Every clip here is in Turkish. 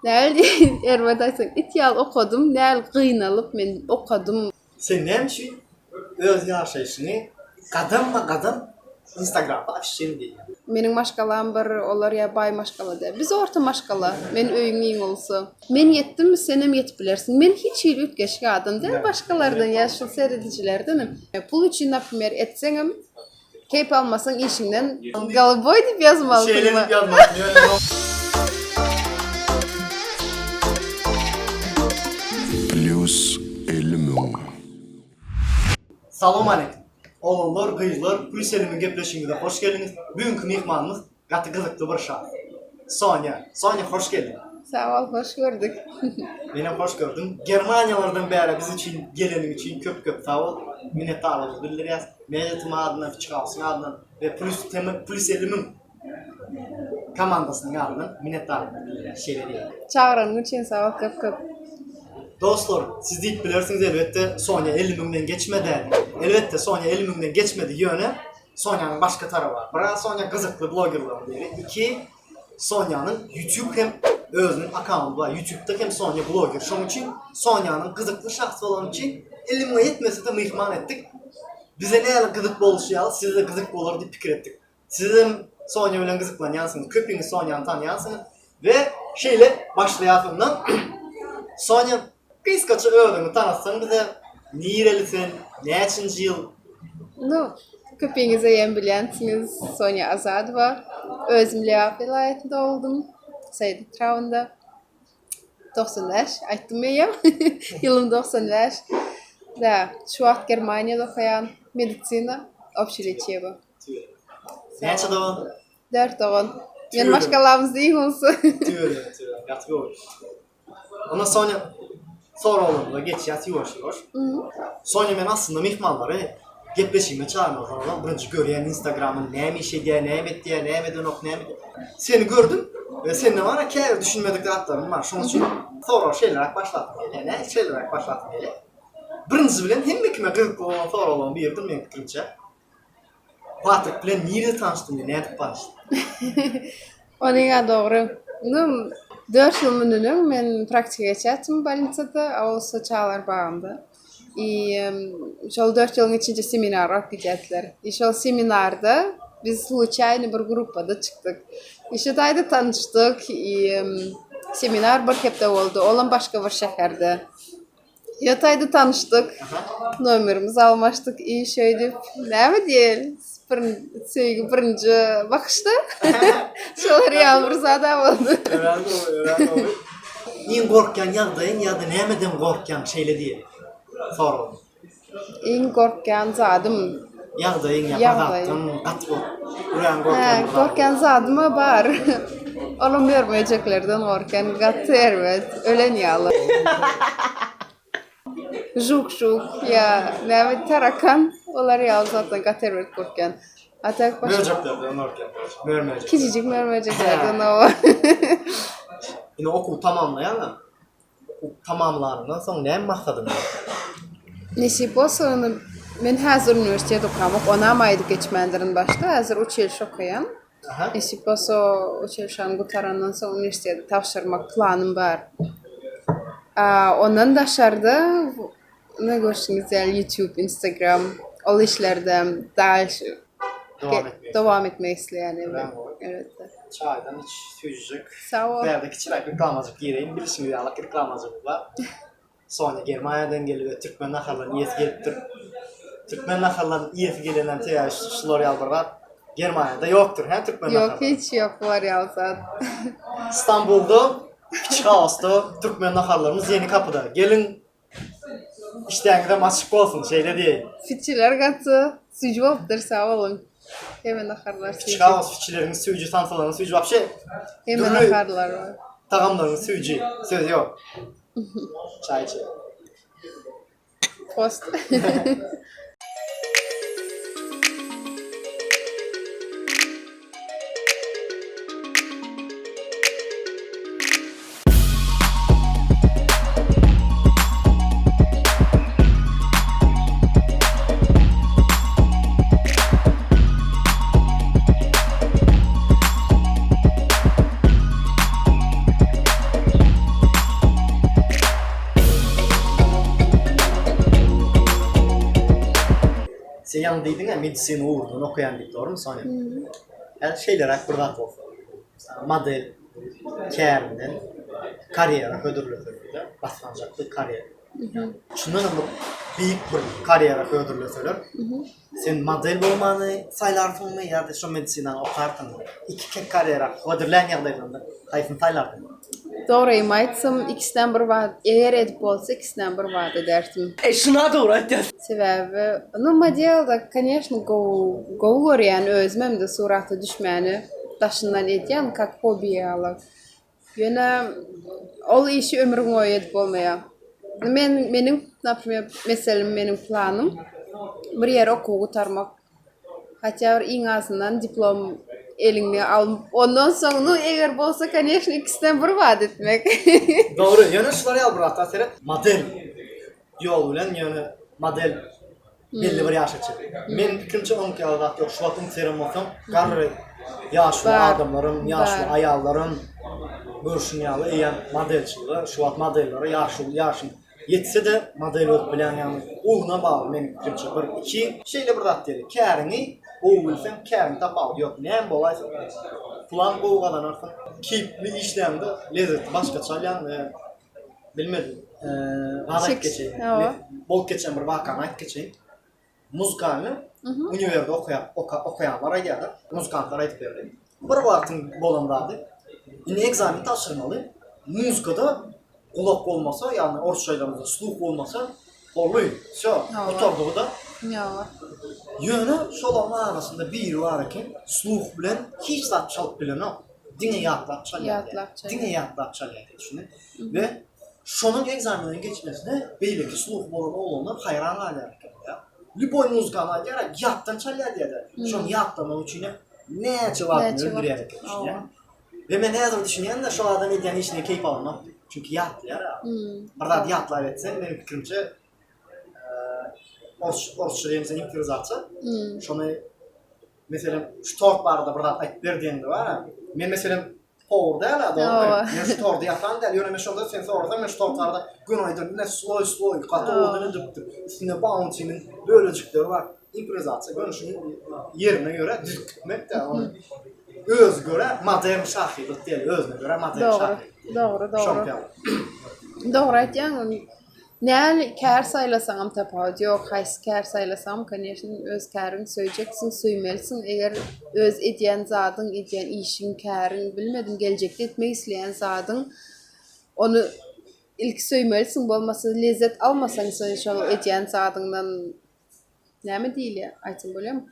Näli ermadaysın itial okudum, näl gıynalıp men okudum. Sen nämişi öz ýaşaýyşyny gadam Instagramda açyň diýip. Meniň maşgalam bir olar ya bay maşgala da. Biz orta maşgala. Men öýüňiň bolsa. Men yetdim, senem yetip bilersin. Men hiç ýyl ütgeşke adam da başgalardan ýaşyl seredicilerdenim. Pul üçin naprimер etseňem keyp almasaň işiňden galaboy diýip ýazmaly. Şeylenip ýazmak. Plus 50 mün. Salam aleykum. Oğullar, kızlar, Plus Elimiň gepleşigine hoş geldiňiz. Bugünkü mehmanymyz gaty gyzykly bir şahs. Sonya. Sonya hoş geldin. Sağ ol, hoş gördük. Benim hoş gördüm. Germaniyalardan beri biz için gelenin için köp sağ ol. Minnetdarlygymy bildirýäs. Meňetim adyna, Fiçkawsyň adyna ve Plus Elimiň komandasynyň adyna minnetdarlygymy bildirýäs. Şeýle Çağıran için sağ ol, köp. Dostlar, siz deyip bilirsiniz elbette Sonya 50 mindən geçmedi. Elbette Sonya 50 mindən geçmedi yönü Sonya'nın başka tarafı var. Bira Sonya kızıklı bloggerların biri. İki, Sonya'nın YouTube hem özünün account'u var. YouTube'da hem Sonya blogger. Şunun için Sonya'nın kızıklı şahsı olan için 50 mindən yetmese de mihman ettik. Bize ne yalan kızıklı oluşuyalı, size de kızıklı olur diye fikir ettik. Sizin Sonya ile kızıklayansınız, köpüğünü Sonya'nı tanıyansınız. Ve şeyle başlayatımdan Sonya kıskaçı öğrenimi tanıtsan bize nirelisin, neçinci yıl? No, köpeğinize yem bilensiniz Sonya Azadova. Özüm Lea vilayetinde oldum. Seydik Trav'ında. 95, ayttım ya. Yılım 95. Da, şu an Germanya'da okuyan meditsina, obşireçiye bu. Neçe doğan? 4 doğan. Men maşgalamız değil olsa. Tüyörü, yatı olur. Ona Sonya, sonra olur da geç yatı yavaş. Sonya ben aslında mihmanları gepleşime çağırmaz oradan. Birinci görüyen Instagram'ın ne mi şey diye, ne mi diye, ne mi dönük, ne mi diye. Seni gördüm ve seninle var ya kâr düşünmedik atlarım var. Şunun için sonra şeyler başlattım. Yani şeyler başlattım. Birinci bilen hem kime kızıklı olan sonra olan bir yerden ben fikrimce. Patrick bilen nerede tanıştın diye, nerede tanıştın? Onunla doğru. 4 yıl önce men praktik geçettim больницada, olsa çağlar bağımda. Şol 4 yılın içince seminar gittiler. Şol seminarda biz случайно bir gruppada çıktık. Şetayda tanıştık. Seminar bir hepde oldu. Olan başka bir şehirde. Yatayda tanıştık. Numarımızı almıştık. Şöyle ne mi diyelim? Sevgi birinci bakışta. Şolar yağmurzada oldu. Öğrendim. Niye korkyan yağdayın ya da nemeden korkyan şeyle diye sorun. En korkyan zadım. Yağdayın yapadattım, katı uyan korkyan. Korkyan zadıma var. Onu görmeyeceklerden korkyan katı evet. Ölen yağlı. Жук ya ne tarakan olar ya zaten katervet korkan. Atak baş. Mörceklerden korkyan. Mörmecek. Küçücük mörmeceklerden o. Yine okul tamamlayan tamamlarından sonra ne maksadın? Nesip olsa men hazır üniversitede okumak, onamaydı geçmenlerin başta, hazır uçeliş okuyan. Nesip olsa uçelişan gutarandan sonra üniversitede tavşırmak planım var. Ondan dışarıda ne görsünüz yani YouTube, Instagram, o işlerde devam etmeyi isteyen evet. Çaydan hiç sürecek. Sağ ol. Berdeki çilek reklamacık gireyim. Bilişim yağlık reklamacık var. Sonra Germanya'dan geliyor ve Türkmen nakarların iyisi gelip Türkmen nakarların iyisi gelenen teyaşçılar yalvarlar. Germanya'da yoktur he Türkmen nakarları. Yok hiç yok var ya zaten. İstanbul'da Fiçkawsy'da Türkmen nakarlarımız yeni kapıda. Gelin işlerinde açık olsun şeyle değil. Fitçiler katı sucu olupdur sağ olun. Hemen akarlar sucu. Fiçkawas fiçilerin sucu, sansaların sucu vapşe. Hemen akarlar var. Tağamların sucu. Söz yok. Çay içelim. Post. Sen yanındaydın ya medisini uğurdun okuyan deyip doğru mu Sonya? Yani şeyler hak burada oldu. Model, kârinden, kariyera ödürlütülür. Baslanacaklı kariyer. Şundan bu büyük bir kariyera ödürlütülür. Sen model olmanı saylardın mı ya da şu medisinan okardın mı? İki kariyera ödürlen yağdaydın. Hayfın saylardın. Doğruyum aytsam ikisinden bir vaat. Eğer edip olsa ikisinden bir vaat ederdim. Şuna doğru aytdın. Sebebi, ну, modelda, конечно, go yani özmem de suratı düşmeni daşından etyen, kak hobiye alıp. Yine, ol işi ömrün boyu edip olmaya. Benim, например, mesela benim planım, bir yer oku tarmak. Hatta en azından diplom eline alıp, ondan sonra eğer bolsa, конечно, ikisinden bir vaat etmek. Doğru. Yani şuları al bıraktı. Seni model yol bilen yani model belli bir yaşa çıktı. Men fikrimce onun ki aldat yok. Şu vaktin serum olsam garı yaşlı Var. adamlarım, yaşlı Var. ayallarım görüşünyalı eğen modelçiler, şu vakt modellere yaşlı yetse de model olup bilen yani uğuna bağlı men fikrimce bir iki şeyle bıraktı dedi. Kârini uğu bilsem kârini tapal yok. Ne bolaysa plan qoğadan artıq keyifli işlemde lezzet başqa çalyan bilmedim. Vadak geçeyim. Bol geçen bir vakanat geçeyim. Muzikalını üniversitede okuyanlara geldi. Muzikanlara aytıp verdi. Bir vaktın bolandadı. Yine egzamin taşırmalı. Muzikada kulak olmasa yani orta şeylerimizde suluk olmasa oluyor. Oturduğu da Ya. yönü şolanın arasında bir var ki suluk bilen hiç zat çalıp bilen o. Dine yatlap çalıyor. Dine yatlap çalıyor düşünün. Ve şonun egzaminden geçmesine belli ki suluk bolan oğlanlar hayran hale ya. Любой muzikana gerek yattan çalıyor dedi. Şon yattan için ne cevap öldürüyor düşünüyor. Ve ben ne yazıp düşünüyorum da şu adam edyen işine keyif almam. Çünkü yat ya. Burada yatlar etsen benim fikrimce orçularımızın imtiriz atsa. Şunu mesela şu tort barda burada ayıp verdiğinde var ha. Ben mesela power değil ha doğru. Ben şu tortu yatan değil. Yöneme şunda sen sorarsan ben şu tortlarda gün aydır ne slow katı olduğunu dıktım. Üstünde bounty'nin bölücükleri var. İmtiriz atsa. Görüşünün yerine göre düzgütmek de onu. Öz göre modern şahitlik değil, özüne göre modern şahitlik. Doğru. Doğru aytyan. Näl kär saylasam tapawut yok, hays kär saylasam, конечно, öz kärini söýjeksin, söýmelisin. Eger öz edýän zadyň, edýän işiň kärini bilmedim, geljekde etmek isleýän zadyň, onu ilk söýmelisin, bolmasa lezzet almasaň sen şol edýän zadyňdan näme diýilýär, aýtym bolam?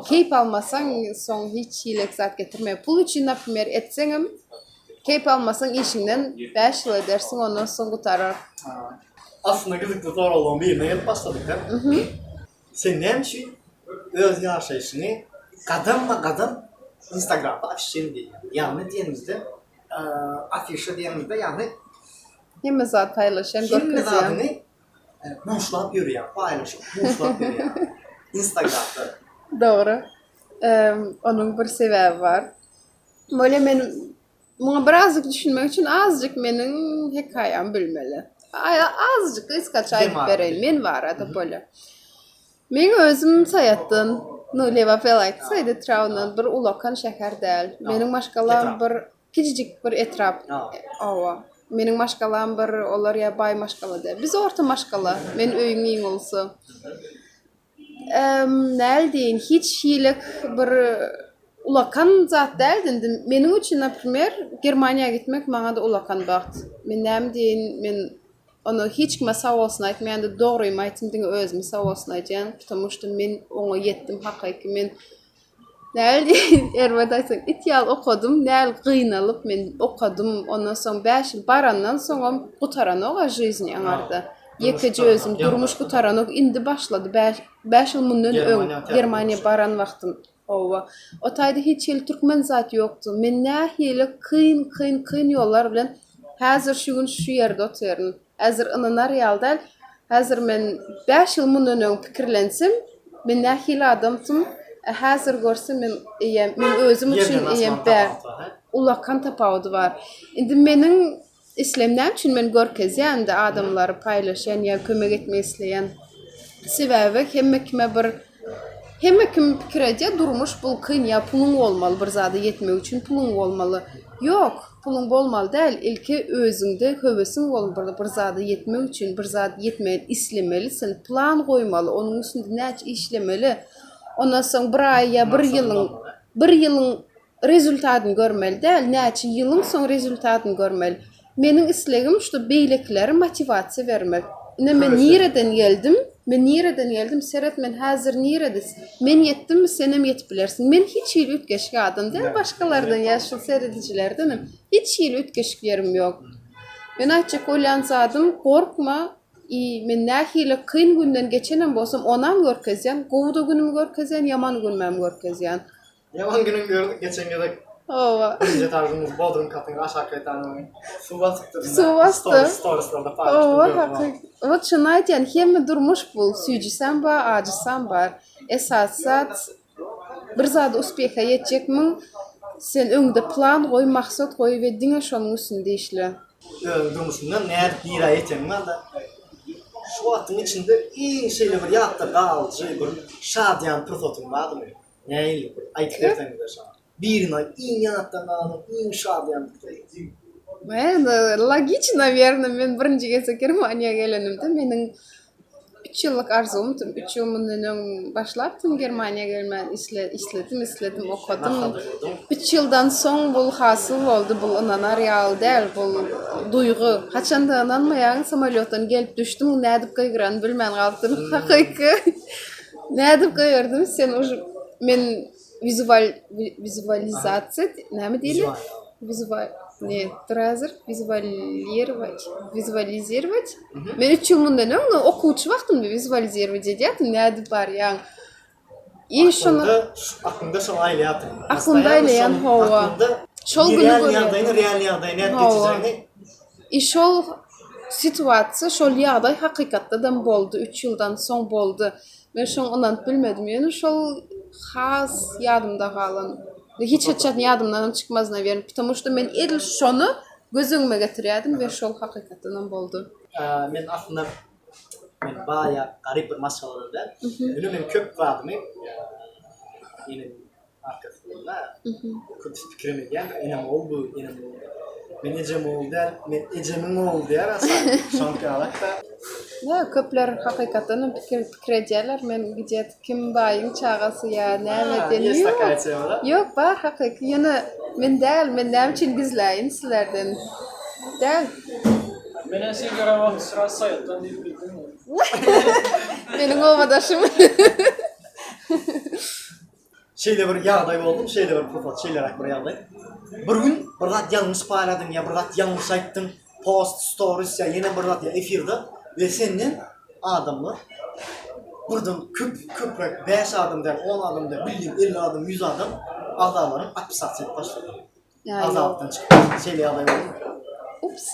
Keyip almasaň, soň hiç hilek zat getirme. Pul üçin, napример, etseňem, keyip almasaň işiňden 5 ýyl edersiň, ondan soň gutarar. Aslında gızıklı zor olan bir yerine gelip başladık da. Sen ne için öz yaşayışını kadın Instagram'da afişini değil. Yani diyenimizde afişi diyenimizde yani Hemme zat paylaşan kim görkezýän. zadını boşlap yürüyen, paylaşıp boşlap yürüyen Instagram'da. Doğru. Onun bir sebebi var. Böyle men buna birazcık düşünmek için azıcık menin hekayem bilmeli. Azıcık kıskaç ayıp vereyim. Men var adı böyle. Men özüm sayatdan Nuleva Pelayt saydı Traunan bir ulakan şehir değil. Menin başkalan bir küçücük bir etrap. Ava. Menin başkalan bir olar ya bay maşkala değil. Biz orta maşkala. Men öyün iyi olsa. Näl deyin hiç hilik bir ulakan zat değildin. Menin için, napример, Germaniýa gitmek maňa da ulakan bakt. Men näme deyin, men onu hiç kime sağ olsun aýtmaýan da dogrymy aýtym diňe özüme sağ olsun aýdýan. Потому что men oňa ýetdim hakyky men. Näl deyin, erwet aýtsaň, ideal okudum, näl gıynalyp men okudum. Ondan soň 5 ýyl barandan soň gutaran oga жизнь aňarda. Ýekiji özüm durmuş gutaran ok indi başlady. 5 ýyl mundan öň Germaniýa baran wagtym. Owa. O taýda hiç ýyl türkmen zat ýokdy. Men nähili kyn ýollar bilen häzir şu gün şu ýerde oturýaryn. Häzir ynana real däl. Häzir men 5 ýyl mundan öň pikirlensem, men nähili adamtym. Häzir görsem men özüm üçin ulakan tapawdy bar. Indi meniň islemnäm üçin men görkezýän de adamlary paylaşan ýa kömek etmek isleýän sebebi hemme kime bir Hemme kim pikirece durmuş bul kyn ya pulun bolmaly bir zady yetmek üçin pulun bolmaly. Yok, pulun bolmaly däl, ilki özüňde höwesiň bolup bir zady yetmek üçin bir zady yetmeýän islemelisin, plan goýmaly, onuň üstünde näçe işlemeli. Ondan soň bir ay ya bir ýylyň rezultatyny görmeli däl, näçe ýylyň soň rezultatyny görmeli. Meniň islegim şu beýleklere motivasiýa bermek. Men nireden geldim? Men nireden geldim? Seret men hazır niredes? Men yetdim mi? Senem yetip bilersin. Men hiç ýyl ütgeşik adam değil, başkalardan yaşlı seyredicilerdenim. Hiç ýyl ütgeşik yerim yok. Men açık oýlansadım, korkma. Men nähili kyn günden geçenem bolsam onam görkezýän, gowda günüm görkezýän, yaman günüm görkezýän. Yaman günün gördük geçen gelek. Owa. Birinci tarzımız Bodrum katıngı aşağı kaytanı. Su basıktır. Su bastı. Storieslarda paylaştım. Owa, hakik. Ot şunu aýtýan, hemme durmuş bul, süýjüsem bar, ajysam bar. Esasat bir zady uspěha ýetjekmiň. Sen öňde plan goý, maksat goý we diňe şonuň üstünde işle. Durmuşundan näde bir ay yetemem da. Şu wagtyň içinde iň şeýle bir ýatda galyjy bir şadyan prototypim barmy? Näýli? Aýtyp berseňiz şa. Bir ay iň ýatda galyp, iň şadyan. Logично, наверное, men birinji gelse Germaniýa gelenimde meniň 3 ýyllyk arzum, 3 ýyl mundan başlapdym Germaniýa gelmän isledim, okudum. 3 ýyldan soň bul hasyl boldy, bul ananar ýaly däl, bul duýgu. Haçanda ananmaýan samolyotdan gelip düşdüm, nädip gaýgyran bilmän galpdym. Hakyky. Nädip gaýardym, sen уже men визуализация, näme diýilýär? Vizualizировать. Men 3 ýyl mundan okuwçy wagtymda vizualizировать edýärdim, näde bar ýa. Aklımda şol aýlaýatym. Aklımda aýlaýan howa. Şol güni real ýagdaýyny näde şol situasiýa, şol ýagdaý hakykatdan boldy, 3 ýyldan soň boldy. Men şoň ondan bilmedim, ýöne şol has ýadymda galan. Hiç ýadymdan çykmaz, naверное, потому что men edil şonu gözüňme getirýärdim we şol hakykatdan boldy. Men aslında bayağı garip bir masalalar. Men köp barmy. Benim arkasında. Kötü fikrim edýär. Enem oldu, men ejem oldu, men ejemiň oldu ýa rasa. Şonka alakda. Ya köpler hakykatdan pikir edýärler, men gijet kim baýyň çagasy ýa näme denýär. Yok, bar hakyky. Ýene men däl, men näme üçin gizläýin sizlerden. Däl. Menen sen görev sıra sayatdan diýip bildim. Meniň owadaşym. Şeýle bir ýagdaý boldum, şeýle bir profat, şeýlerak bir ýagdaý. Bir gün bir zat ýalňyş paýladym ýa bir zat ýalňyş aýtdym, post, stories ýa ýene bir zat ýa efirde we senden adamlar burdan köprek 5 adamdan 10 adamdan 50 adam 100 adam adamlaryň atpysat edip başlady. Azapdan çykdy. Şeýle ýagdaý boldy. Ups.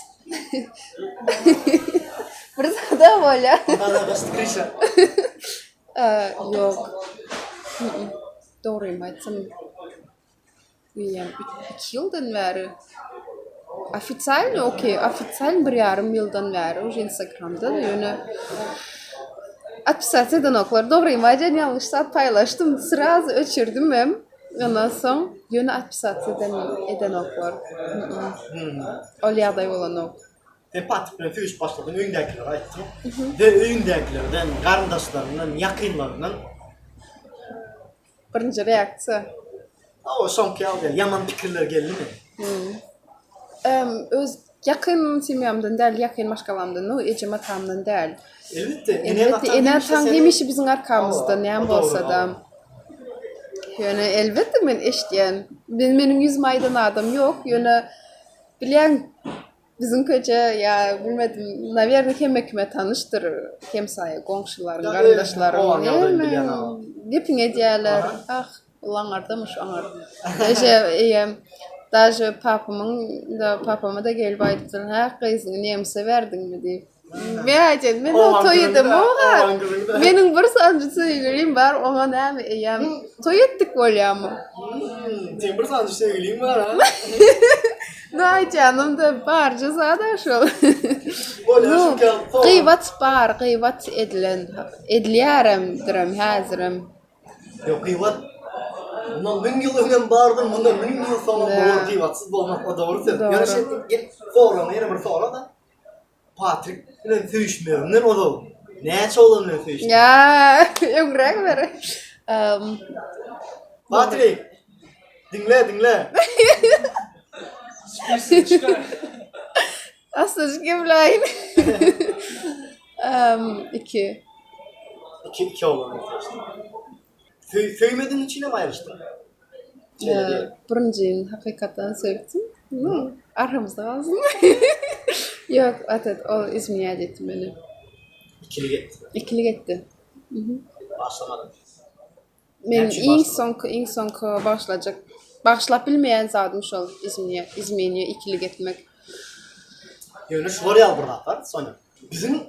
Bir zada bola. Bana başly krişa. Yok. Doğruym aýtsam. Ýa 2 ýyldan bäri. Ofitsial bir ýarym ýyldan bäri uje Instagramda ýöne atpysat edenoklar. Doğruym aýdýan ýalňyş zat paýlaşdym, sraz öçürdim hem. Ondan soň ýöne atpysat edenoklar. Ol ýagdaý bolanok. Empatik bilen füýüş başladym, öňdekiler aýtdym. We öňdekilerden, garyndaşlarymdan, ýakynlarymdan birinji reaksiýa. o şonka ýagdaý, ýaman pikirler geldimi? Öz yakın simyamdan däl, yakın maşgalamdan, ejim atamdan däl. Elbette. Ene atan hemişe biziň arkamızda näme bolsa da. Ýöne elbette men eşdýän. Meniň ýüzme adam ýok. Ýöne bilen biziň köçe ýa bilmedim, naверное, hemme tanışdyr, hemsaýa, goňşularyň, garyndaşlaryň. Gepin edýärler. Ulanardymyş oňar. Daje papama da gelip aýtdylar, "Ha, gyzyňy näme berdiňmi?" diýip. Men aýtdym, men toýdym oňa. Meniň bir sancı söýlerim bar, oňa näme eýem. Toý etdik bolýarmy? Sen bir sancı söýlerim bar ha. Nay canım da barca zada şol. Bolýar Gıybat bar, gıybat edilen, edilýärem diram häzirim. Yok kıyvat. Bundan 1000 yıl önem bardım, bundan 1000 yıl sonra olur kıyvatsız olmak o doğru söz. Doğru. Yani şimdi gel sonra yine bir sonra da Patrick bilen söyüşmüyorum. Ne o da? Ne çoğulan bilen söyüşmüyorum. Ya, ögrek ver. Patrick. Dinle. Spesifik çıkar. Aslında geblein. 2. İki olan Söymedin içine mi ayrıştın? Birincinin hakikaten sevdim. Aramızda kalsın. Yok, atat o İzmir'e gitti beni. İkili gitti. İkili gitti. Başlamadım. Men Gerçi ing sonk başlayacak. Başlap bilmeyen zadım şol İzmir'e ikili gitmek. Yani şu var ya burada var sonra. Bizim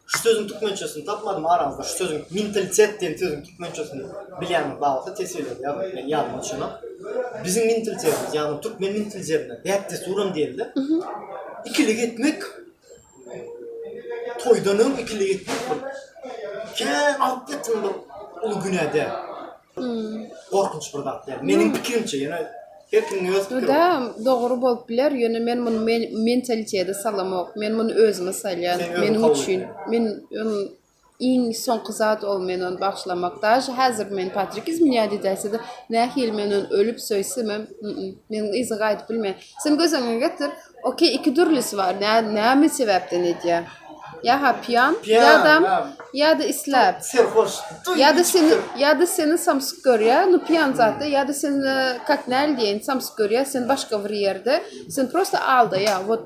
şu sözün tutmançasını tapmadım aramızda. Şu sözün mentalitet diyen sözün tutmançasını bilen bağlısı tesir ediyor. Yani ben yardım şunu. Bizim mentalitetimiz yani Türkmen mentalitetine deyakte suram değildi. İkili gitmek toydanım ikili gitmek. Ken alt gittim bu ulu günede. Korkunç burada. Yani benim fikrimçe yani her kimin öz fikri. Da doğru bolup biler, ýöne men bunu mentalitete salamak, men bunu özüme salýan, Sen özüň menim kabul üçin. Men iň soňky zat ol men onu başlamak. Daşy häzir men Patrick İzmir'de däse-de nähil men onu ölüp söýsemem, men izi gaýdyp bilmeýän. Sen gözüňe getir, okey, iki türlüsü var. Näme sebäpden edýär? Ya piyan, ya da islap. Serhoş. Ya da seni samsyk görýär, no piyan zatda, ya da seni как näl diýen samsyk görýär, sen başga bir ýerde, sen prosta alda ya, вот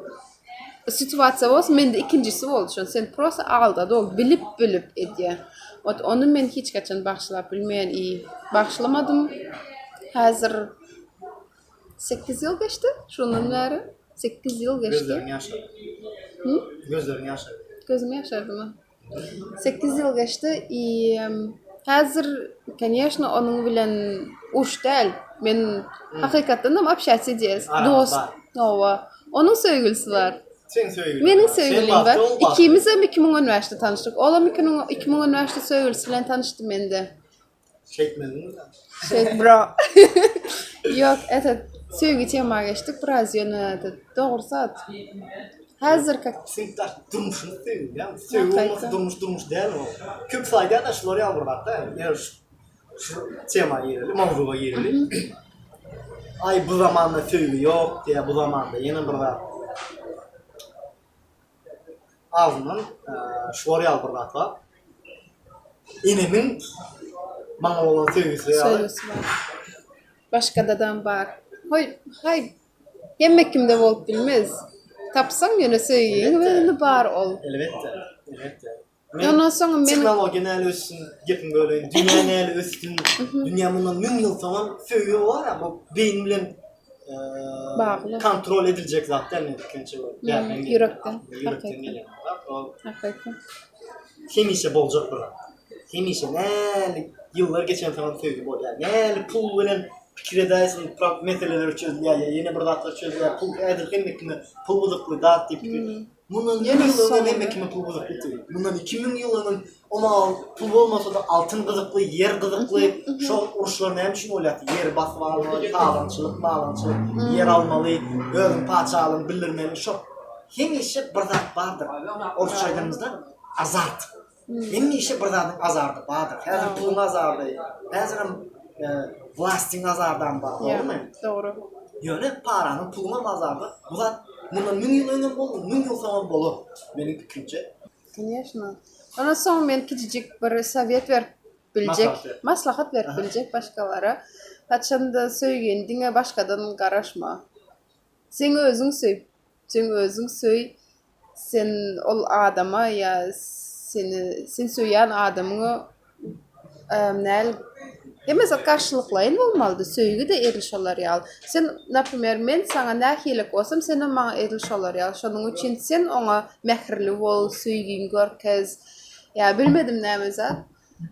situasiýa bolsa, mende ikincisi boldy şol, sen prosta alda, dol bilip edýär. Вот onu men hiç gaçan başlap bilmeýän, başlamadım. Häzir 8 ýyl geçdi, şondan bäri. 8 ýyl geçdi. Gözlerin yaşardı. Gözlerin yaşardı. Gözüm yaşardı mı? 8 yıl geçti. Hazır, конечно, onun bilen uç değil. Men hakikaten de общаться edeceğiz. Dost. Ova. Onun sevgilisi var. Sen söyle. Benim sevgilim var. İkimiz de 2010 üniversite tanıştık. Olam 2010 üniversite sevgilisi bilen tanıştım ben de. Çekmedin mi? Bro. Yok, evet. Sevgi tema geçtik. Biraz yönelik. Doğru saat. Hazır kak. Sen taş durmuşsun değil ya. Söyle olmasa durmuş değil mi? Köp fayda da şuları alırlar yani şu tema yerli, mavruğa yerli. Ay bu zamanda söyle yok diye bu zamanda yine burada ağzından şuları alırlar var. İnemin bana olan sevgisi var. Başka dadan var. Hay. Yemek kimde bolup bilmez. Tapsam ýöne söýýän we bar ol. Elbette. Ondan soňra men teknoloji näle össün, gepim böyle dünya näle össün. Dünya bundan 1000 ýyl soňra söýüyor var ama beyin bilen bagly. Kontrol edilecek zaten ne fikrinçe bu. Yürekten. Hakikaten. Hemişe boljak bir. Hemişe näle ýyllar geçen zaman söýüp bolýar. Näle pul bilen fikir edersin, meseleleri çözülüyor, yeni bir dağıtlar çözülüyor, pul edilgenlikini, pul buluklu dağıt deyip bundan 20 yılının emekimi pul buluklu değil. Bundan 2000 yılının ona pul olmasa da altın kızıklı, yer kızıklı, şu uruşların hem için oluyor. Yer basıp almalı, tağlançılık, bağlançılık, yer almalı, özün paçalım, bildirmeli, şu. Hemişe bir dağıt vardır. Oruç aylarımızda azart. Hemişe bir dağıtın azardı vardır. Hazır pulun azardı, hazırım vlastin azardan var, doğru mu? Doğru. Yani paranın puluna azardı. Bu da bundan 1000 yıl önce boldu, 1000 yıl sonra bolu benim fikrimce. Конечно. Ondan soň men kiçijik bir sowet berip biljek, maslahat berip biljek başgalara. Haçanda söýgen diňe başgadan garaşma. Sen özüň söý. Sen ol adama ya sen söýýän adamyňy näl Emesa karşılıklayın olmalıdı. Söýgü de eriliş olar ýal. Sen, napример, men sana nähilik bolsam, sen maňa eriliş olar ýal. Şonuň üçin sen oňa mähirli bol, söýgün görkez. Ya bilmedim näme zat.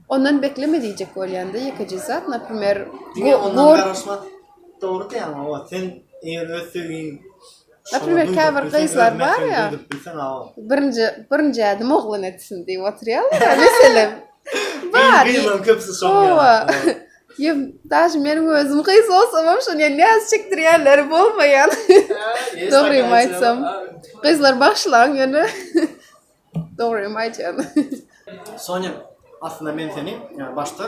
Ondan bekleme diýjek bolýanda ýekeji zat, napример, ondan garaşmak doğru diýär ama sen eger öz söýgün napример, käbir gyzlar bar ya. Birinji adam oglan etsin diýip oturýar. Meselem. Bar. Gyzlan köpsi şoňa. Ya daşım benim özüm kıysa olsam ama şunu yani neyaz çektiryenleri bolmayan. Doğruyum aytsam. Kızlar başlan yani. Doğruyum aytsam. Sonya aslında ben seni yani başta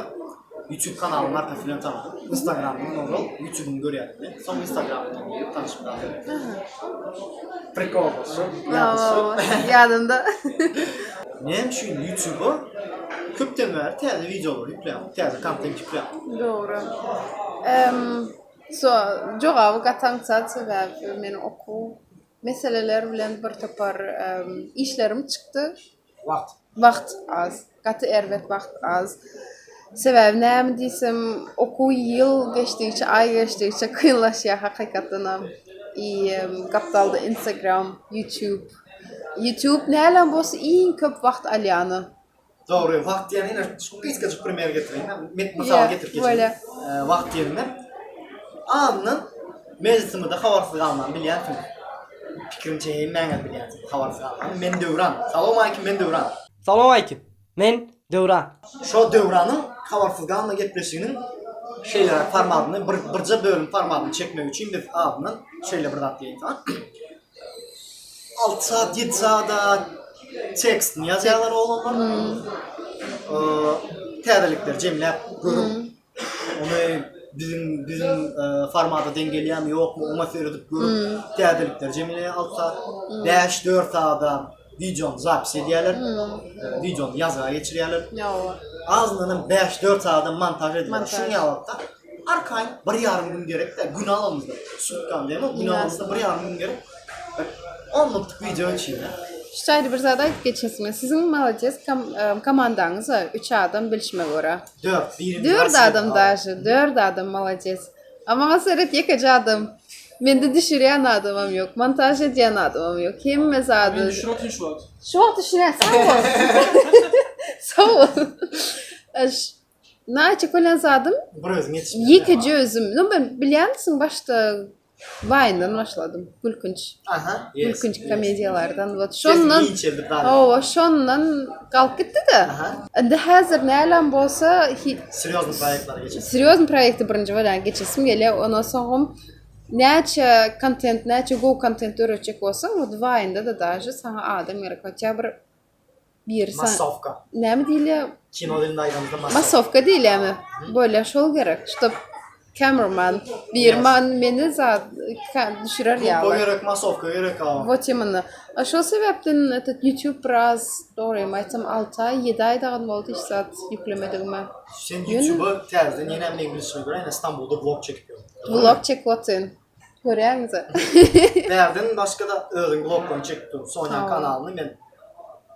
YouTube kanalının arka filan tanıdım. Instagram'dan oğlum YouTube'unu görüyordum. Sonra Instagram'dan gelip tanışıp kaldım. Prikol olsun. Yadımda. Men şu YouTube'u köpten beri teyze videolar yükleyem, teyze content yükleyem. Doğru. So, cevabı katansat sebep men oku meseleler bilen bir topar işlerim çıktı. Vakt. Vakt az. Katı ervet vakt az. Sebep näme diýsem oku yıl geçdikçe, ay geçdikçe kıyınlaşýar hakykatdan. Kaptalda Instagram, YouTube. YouTube nälen bolsa iň köp vakt alýany. Doğru, vakt yani yine şu kıskacık primer getireyim. Misal getir geçelim. Böyle. Vakt yerine anın meclisimi de havarsız kalmam bilýän kim? Pikrim çeyim men bilýän havarsız kalmam. Men Dövran. Salam aleyküm men Dövran. Salam aleyküm. Men Dövran. Şu Dövran'ın havarsız kalma getirişinin şeyler formatını birce bölüm formatını çekmek için biz adının şeyle bir dat diyelim falan. 6 saat 7 saat tekstini yazarlar olanlar. Teoretikler cemlep görüp onu bizim formata dengeleyen yok mu ona söyledip görüp teoretikler cemlep 6 saat 5-4 saat videonu zapis ediyorlar. Videonu yazıya geçiriyorlar. Ağzının 5-4 saat montaj ediyorlar. Şunu yalıp da arkayın bir yarım gün gerek de gün alanımızda sutkan değil mi? Gün alanımızda bir yarım gün gerek 10'luk video için. Şöyle bir zada geçesiniz. Sizin malacağız komandanız 3 adam bilişime göre. 4 adam daşı. 4 adam malacağız. Ama masaret yekacı adam. Ben de düşüren adamım yok. Montaj eden adamım yok. Kim mesela? Ben düşürüyorsun şu an. Şu an düşüren sağ ol. Sağ ol. Ne çekolen zadım? Burası yetişmiyor. Yekacı özüm. Ben biliyor musun başta Vine'dan başladım. Gülkünç. Aha. Gülkünç komedyalardan. Şondan kalk gitti de. Indi hazır nälen bolsa Seriozny proyektlara geçelim. seriozny proyekti birinci bilen geçesim gelýär. Ondan soň näçe kontent, näçe go kontent öreçek bolsa, o Vine'da da daşy sana adam gerek. Bir Masovka. Näme diýilýär? Kino dilinde aydamızda Masovka diýilýärmi? Böyle şol gerek. Şop cameraman, bir man meni zat düşürer ya. Bu gerek masovka gerek ama. Вот именно. Şol sebepden этот YouTube biraz doğru aytsam 6 ay 7 ay dağın boldy iş zat yüklemedigime. Sen YouTube'a terden yeni emle İngilizce göre İstanbul'da vlog çekiyor. Vlog çekwatsın. Görýäňiz. Terden başka da özün vloglarını çektim. Sonya kanalını ben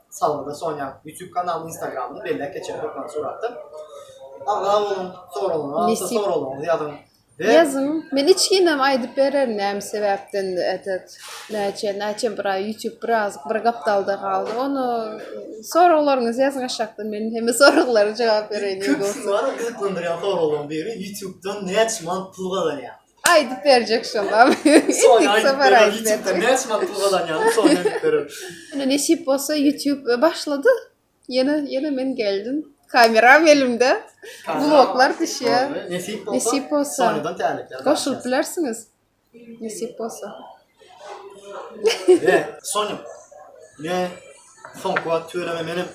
salonda Sonya YouTube kanalını Instagram'da belli geçer bakman sonra attım. Allah oğlum sorulun yazın. Yazın. Men hiç yinem aydyp berer näme sebäpden etet. Näçe bir YouTube bir gapdalda kaldı. Onu sorularınız yazın aşağıda. Men hem sorulara cevap bereyim. Köpsün var kızıklandırıyor sorulun biri. YouTube'dan ne açman pulgadan ya. Aydyp berjek şonda. Sonya aydyp YouTube'dan ne açman pulgadan ya. Sonya aydyp verir. Nesip olsa YouTube başladı. Yine men geldim. Kameram elimde. Vloglar düşüyor. Nesip olsa. Sonradan terlikler. Koşulup bilersiniz. Nesip olsa. Sonya. Ne son kuat söyleme benim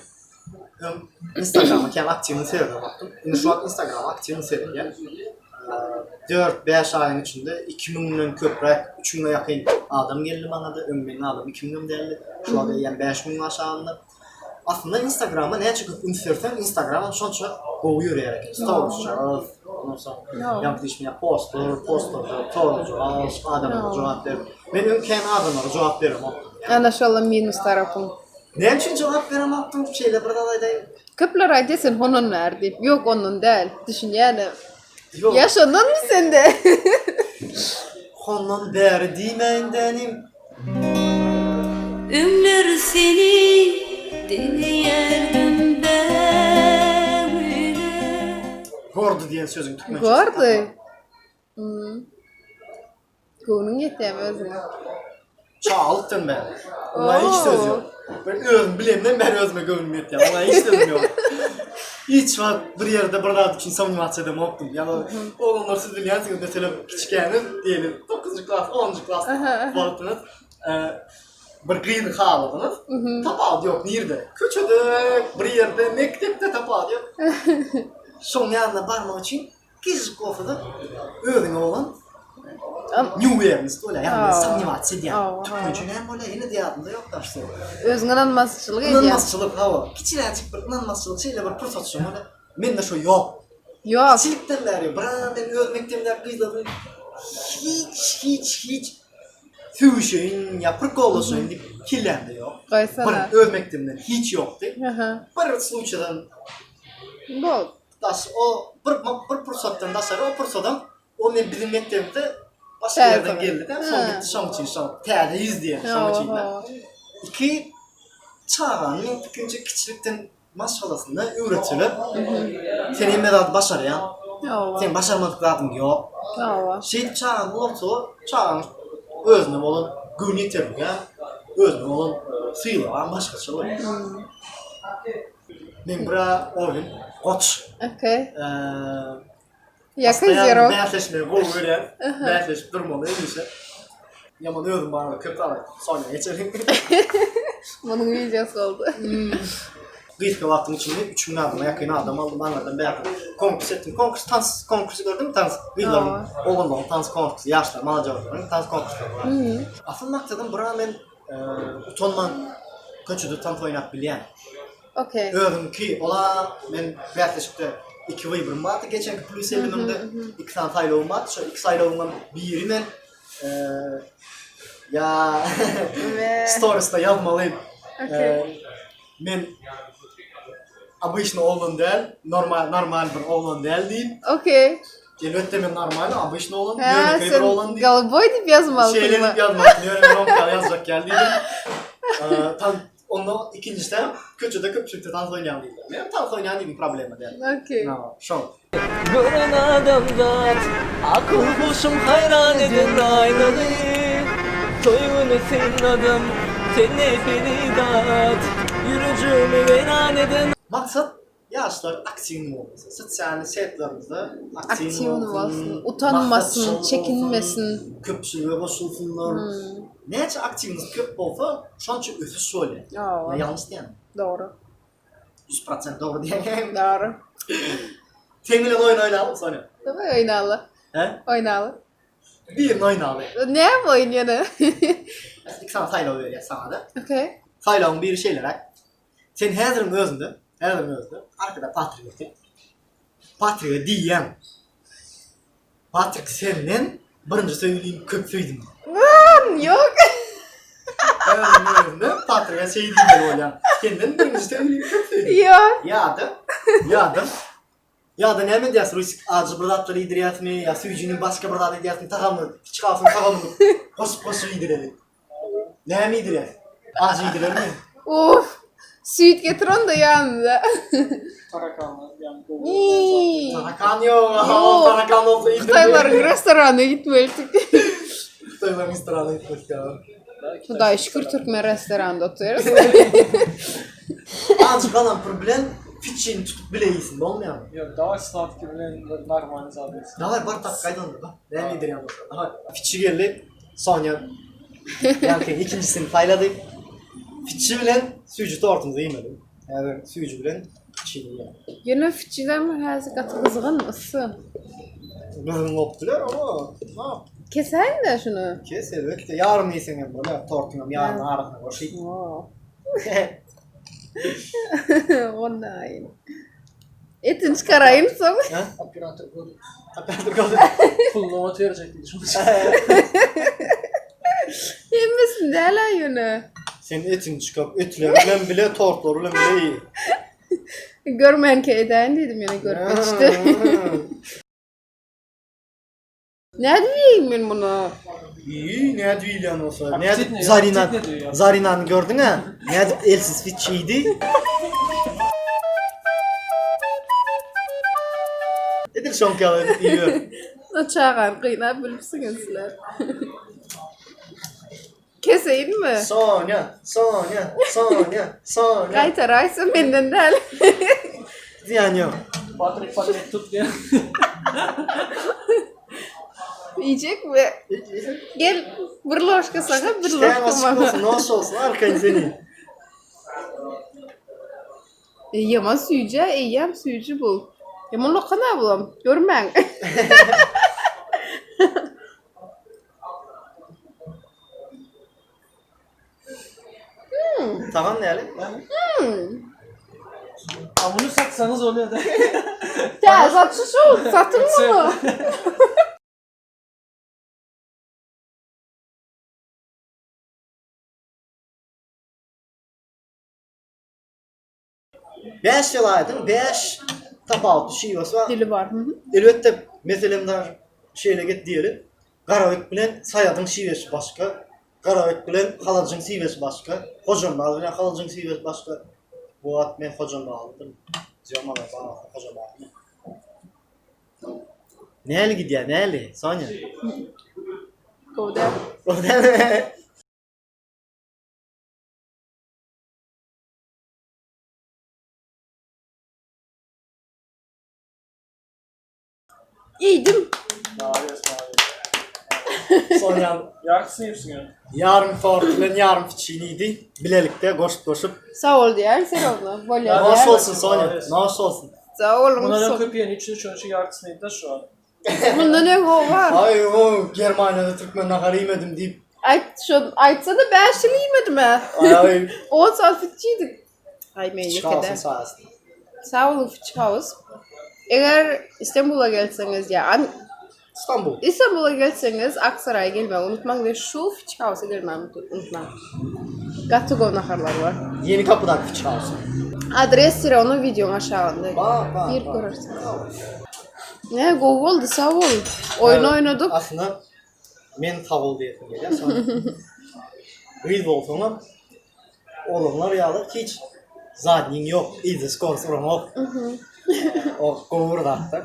Instagram'a kendi aktivini seyrediyorum baktım. Şimdi şu an Instagram'a aktivini seyrediyorum. 4-5 ayın içinde 2000'den köprek, 3000'e yakın adam geldi bana da. Ömrümün adam 2000'den geldi. Şu anda yani 5000 aşağında. Aslında Instagram'a ne çıkıp ünsersen Instagram'a şonça kovuyor yani. Stories çağır, ondan sonra yaklaşmaya poster, torcu, adamlara cevap verir. Ben kendi adamlara cevap veririm. Ana şolla minus tarafım. Ne için cevap verem attım şeyle burada aydayım. Köpler aydesin onun verdi. Yok onun değil. Düşün yani. Yaşadın mı sen de? Onun derdi mendenim. Ömür seni deneyerdim ben. Gordu diyen sözün tutmak Gordu. Gonun yetemezdi. Çağlıktım ben. Ona hiç söz yok. Ben özüm bilemden ben özüme gönlüm yetiyorum. Ona hiç sözüm yok. Hiç var bir yerde burada için samimiyatsede mi okudum. Yani oğlumlar siz biliyorsunuz mesela küçükken diyelim 9. klas, 10. klas vartınız. Bir gıyını ağladınız. Tapağı yok nerede? Köçüdük bir yerde mektepte tapağı yok. Son yanına barmak için gizli okudu. Öğren oğlan. New Awareness öyle yani samimiyat diye. Çünkü hem böyle yine diyatında yok da işte. Özüňe inanmasçylyk edýär. İnanmazçılık hava. Kiçilecik bir inanmazçılık şeyle bir fırsat sunmalı. Men de şu yok. Yok. Çiliktenler, branden özmektemler kızlar hiç füşeyin yaprak olsun deyip killendi yok. Gaysana. Bir özmektemler hiç yoktu. Aha. Bir случайdan Bol. das o bir fırsattan da sonra o fırsatdan o ne bizim mektemde başka yerden geldi de son gitti son için son terdeyiz diye son için. İki çağın ikinci küçülükten maşalasında üretilip senin medat başarayan sen başarmadıkların yok. Şey çağın oldu çağın özüne olan gün yeterli özüne olan sıyla başka şey. Ben bura oyun koç. Okey. Yakın zero. Beyazleşmeye bol veren, beyazleşip durmalı endişe. Yaman özüm bana kötü alay. Sonra geçelim. Bunun videosu oldu. Gıyıtka vaktin içinde 3 bin adıma yakın adam aldım. Anladım beyazım. Konkurs ettim. Dans konkursu gördün mü? Dans. Videoların oğlum dans konkursu. Yaşlar, malacağızların dans konkursu var. Aslında maksadım bura ben utanman köçüdü tant oynak bilen. Okey. Öğrendim ki ola ben beyazleşip de 2 vıybırım vardı. Geçen plus 50'nimde 2 tane sayılığım vardı. Şu 2 sayılığımın biri ben ya stories'ta yazmalıyım. Ben обычно oğlan değil, normal bir oğlan değil diyeyim. Okey. Elbette ben normal, обычно oğlan, Ha, yönetmen bir oğlan sen değil. Galaboy deyip yazmalısın Şeyleri mı? yazmalısın, yönetmen yazacak geldiydim. Tam onu ikincisi de kötüde köpçükte dans oynayan değildim. Benim dans oynayan değilim problemi değil. Okey. Şu. Gören adamdan akıl boşum hayran eden aynalı. Soyunu senin adım, seni feridat. Yürücümü veran eden. Maksat yaşlar aksiyon olması. Sosyal setlerimizde Aksiyon olsun, utanmasın, çekinmesin. Köpçülüğe basılsınlar. Neyse aksiyonumuz köp olsa şu an çok ötüş söyle. Yanlış değil mi? Doğru. 100% doğru diyeyim. Doğru. Seninle oyun oynayalım sonra. Tabii oynalı. He? Oynalı. Bir oynayalım. Ne yapayım yani? İlk sana sayla veriyor sana da. Okey. Saylanın bir şeyler. Sen hazırın özünde. Arkada Patrick'ti. Patrick'e diyem. Patrick senden birinci söyleyeyim köpüydüm. Yok. Özünde Patrick'e şey diyeyim böyle. Senden birinci söyleyeyim köpüydüm. Yok. Ya da ne mi diyorsun? Rusik acı bırdatları idiriyatını ya suyucunun başka bırdatı idiriyatını takamını çıkarsın takamını kosu idirelim. Ne mi idiriyat? Acı idirer mi? Of. Süt getirin de yanında. Tarakanlar yani İyi. Tarakan yok. Tarakan olsa idirer. Kıtayların restorana gitmeliydik. Kıtayların restorana gitmek ya. Huday şükür Türkmen restoranda oturuyoruz. Azıcık kalan problem fitçini tutup bile iyisin. Olmuyor mu? Yok daha stat gibi normal zaten. Daha var tak kaydandı bak. Ne midir yalnız? Aha fitçi geldi. Sonya. Yani ikincisini payladık. Fitçi bilen suyucu tortumuzu yemedim. Yani suyucu bilen fitçini yani. Yine fitçiler mi hazır katı kızgın mısın? Kızım optular ama ne yap? Keselim de şunu. Kes elbette. Yarın neysen ben böyle tortunum yarın arasına koşayım. Wow. Onay. Etin çıkarayım sonra. Ha? Operatör böyle Hatta kaldı. pullama verecekti şu. Yemesin de hala yine. Senin etin çıkıp etlerin bile tortlarıyla bile iyi. Görmen ki eden dedim yine görmek işte. Ne diyeyim ben bunu? İyi, ne değil yani olsa. Appetit ne ya? Zarinan, Appetit ne diyor ya? Zarina'nı gördün ha? Ne elsiz fitçiydi. Nedir şonkalı biliyor. Çağır kıyına bilipsiniz sizler. Keseyim mi? Sonya. Kaytaraysa benden değil. Ziyan yok. Patrick tut diye. Yiyecek mi? Gel bir loşka sana bir İsteyen loşka açık olsun, bana. nasıl olsun, arkayın seni. Yaman suyucu, yiyem suyucu bul. Yaman lokka ne bulam? Görmen. Tamam ne ali? Ama bunu satsanız oluyor da. Ya satış şu, satın mı? Beş yıl aydın, beş tapaltı şey olsa, Dili var. Hı hı. elbette meselemler şeyle git diyelim. Karavik bilen sayadın şivesi başka. Karavik bilen halacın şivesi başka. Hocam bilen halacın şivesi başka. Bu at men hocam aldım. Cemala bana hocam aldım. Neyli gidiyor, neyli? Sonya. Kovda. O ne? İyiydim. Marius. Sonya Yargısını yapsın ya. yarım farklı, yarım fiçiniydi. Bilelikte koşup. Sağ ol diyer, sen olma. Böyle Nasıl diyer. olsun Sonya? Nasıl olsun? Sağ olun. Bunların köpeğin içini çoğu yargısını da şu an. Bundan ne o var? Ay o Germanya'da Türkmen nahar yemedim deyip. Aytsana ben şimdi yemedim ha. Ay 10 saat fıçıydık. Ay meyye çıkarsın kadar. sayesinde. Sağ olun fıçığız. Eğer İstanbul'a gelseniz ya, İstanbul'a gelseniz Aksaray'a gelmeyi unutmayın ve şu fıçığız'a gelmeyi unutmayın. Gattugo naharlar var. Yeni kapıdan çıkarsın. Adres onu videonun aşağında. Bak. Bir görürsün. Ne go oldu sağ ol. Oyun oynadık. Aslında men tavul diyetim geliyor sonra. Real Wolf'un oğlumlar yağlı hiç zaten yok. İyice skor sorum yok. O kovur da hatta.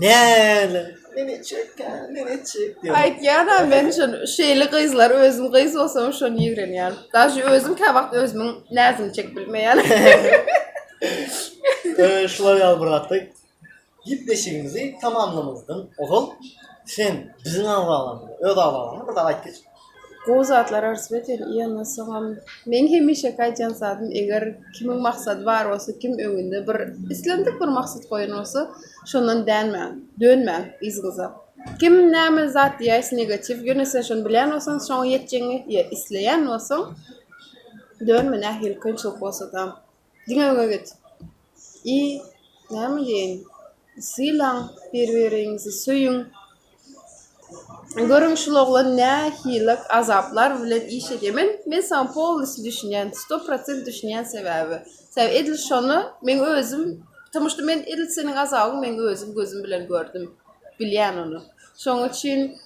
Ne çık diyor. Ay yana ben şun şeyli kızlar özüm kız olsam şun yigren yani. Daha şu özüm kabak özümün lazım çek bilmeyen. Şular yalbırattık. Gitleşimizi tamamlamızdım. Oğul sen bizim avralandı. Öde avralandı. Burada ayt geç. Bu zatlar arası beten iyi anlasam. Men hemişe kaycan sadım eğer kimin maksat var olsa kim önünde bir İslam'dık bir maksat koyun olsa şundan dönmen izgıza. Kim näme zat diyes negatif yönese şun bilen olsan şun yeteceğini ya isleyen olsan dönme nahil könçülük olsa da dinle git. İyi näme deyin silan birbirinizi söyün. Görün şulogla ne hilik azaplar bilen iş edemen. Men san polisi düşünen, 100% düşünen sebebi. Sebebi edil şonu men özüm, tamıştı men edil senin azabını men özüm gözüm bilen gördüm. Bilyen onu. Şoň üçin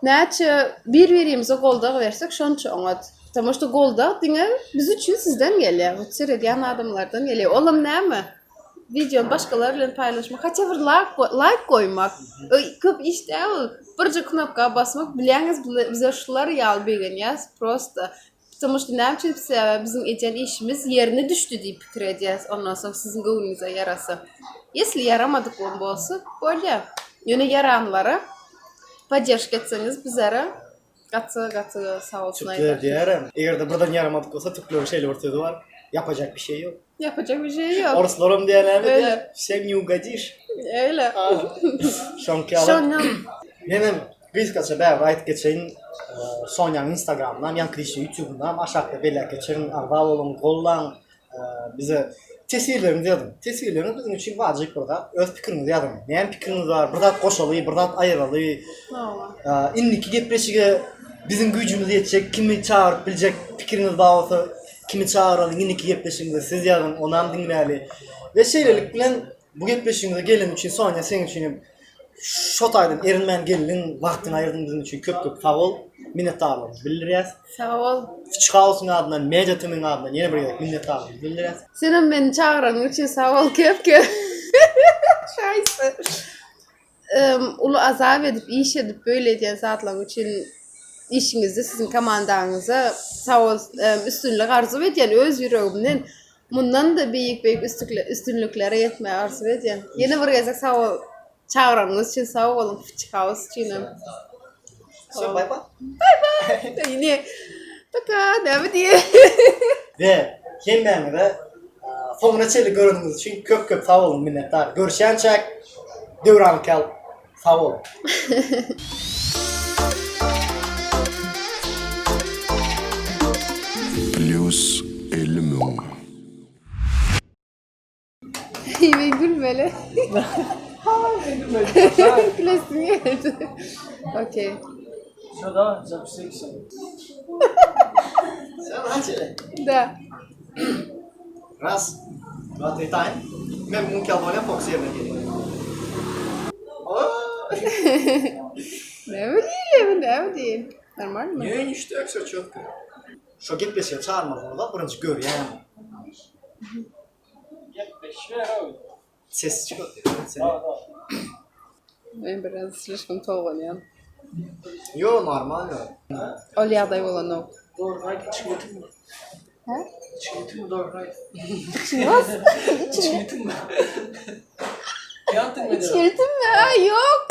näçe birbirimize golda versek şonça oňat. Tamıştı golda diňe biz üçin sizden gelýär. Bu serediýän adamlardan gelýär. Olam näme? Videonu başkaları bilen paylaşmak, hatta bir like koymak, köp iş değil. Birce knopka basmak, bilýäňiz bize şular ýaly begenýäs, prosta. Потому что näme üçin bizim ejen işimiz yerine düştü diýip pikir edýäs. Ondan soň sizin göwünüňize yarasa. Если yaramadyk bolsa, bolýar. Ýöne yaranlara podдержка etseniz bizlere gatı sağ olsun. Türkler diyerim. Eğer de buradan yaramadık olsa Türklerin şeyle ortada var. Yapacak bir şey yok. Yapacak bir şey yok. Oruslarım diyenlerle Öyle. de sen не угодишь. Öyle. Şonki alıp. Şoňa Benim kıyıskaça beraber ait geçen Sonya'nın Instagram'dan, Yankı YouTube'dan aşağıda belirli geçen arval olun, kollan bize tesirlerinizi yazın. Tesirleriniz bizim için vacip burada. Öz fikrinizi yazın. Neyen fikriniz var? Burada koşalı, burada ayıralı. İnniki depreşige bizim gücümüz yetecek. Kimi çağırıp bilecek fikriniz var olsa kimi çağıralım, inniki depreşinizi siz yazın. Ondan dinlerli. Ve şeylerlik bilen bu depreşinize gelin için Sonya senin için şotaydım erinmen gelin vaktini ayırdın bizim için köp sağ ol. Minnettarlığımızı bildirýäs. sağ ol. Çıkaosun adından, Mediatymyň adından yine bir minnettarlığımızı bildirýäs. Senin beni çağıran için sağ ol köp. Scheiße. Ulu azap edip, iş edip böyle diyen zatlar için işinizde sizin komandanıza sağ ol üstünlük arzu ediyen öz yüreğimden Bundan da büyük üstünlüklere yetmeye arzu ediyorum. Yeni bir gezek sağ ol. Çağıranınız için sağ olun. Çıkağız için. So, bay bay. Yine. Baka devam diye. Ve kendime de fonuna çeli gördüğünüz için köp sağ olun minnettar. Görüşençek Devran Kel sağ olun. Plus 50 mung. Ve gülmeli. Klasik geldi. Okey. Sjöda, zapsexen. Sen hadi. Da. Raz. Dua, tre, time. Men mung Kel boleh fokus yerine geliyor. Ne değil. Normal mi? Ne işte öksür çok. Şu gitmesi çağırmaz orada. Birinci gör yani. Jätteschwer ut. Ses çıkıyor. Ja, ja. Ben biraz слишком toğlanıyorum. Yo normal ya. Olyaday olan o. Doğrayt içmetin mi? Ha? İçmetin mi doğrayt? Nasıl? İçmetin mi? Yantın mı dedi? İçkiltin mi? Ha yok.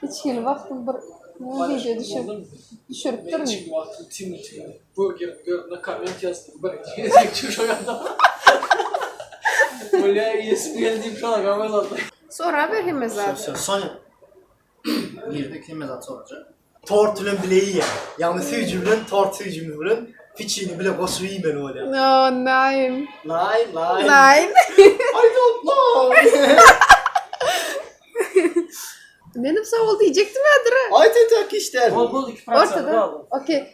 İçkili baktım bir video düşürüp durmuyor. Çıkma baktım Timothy. Burger görüne comment yazdım. Bırak diyecek çocuk adam. Böyle iyisi geldiğim şu an kamerada. Sonra haber hemen zaten. Sonya. Bir kim mezat soracak. Tortulun bileği ya. Yani sücümün tortucumun fiçini bile boşuyu ben öyle. No, nein. Nein. Nein. I don't know. Benim sağ ol diyecektim ya Adra. I think işte. Bol bol iki parça Ortada. aldım. Okey.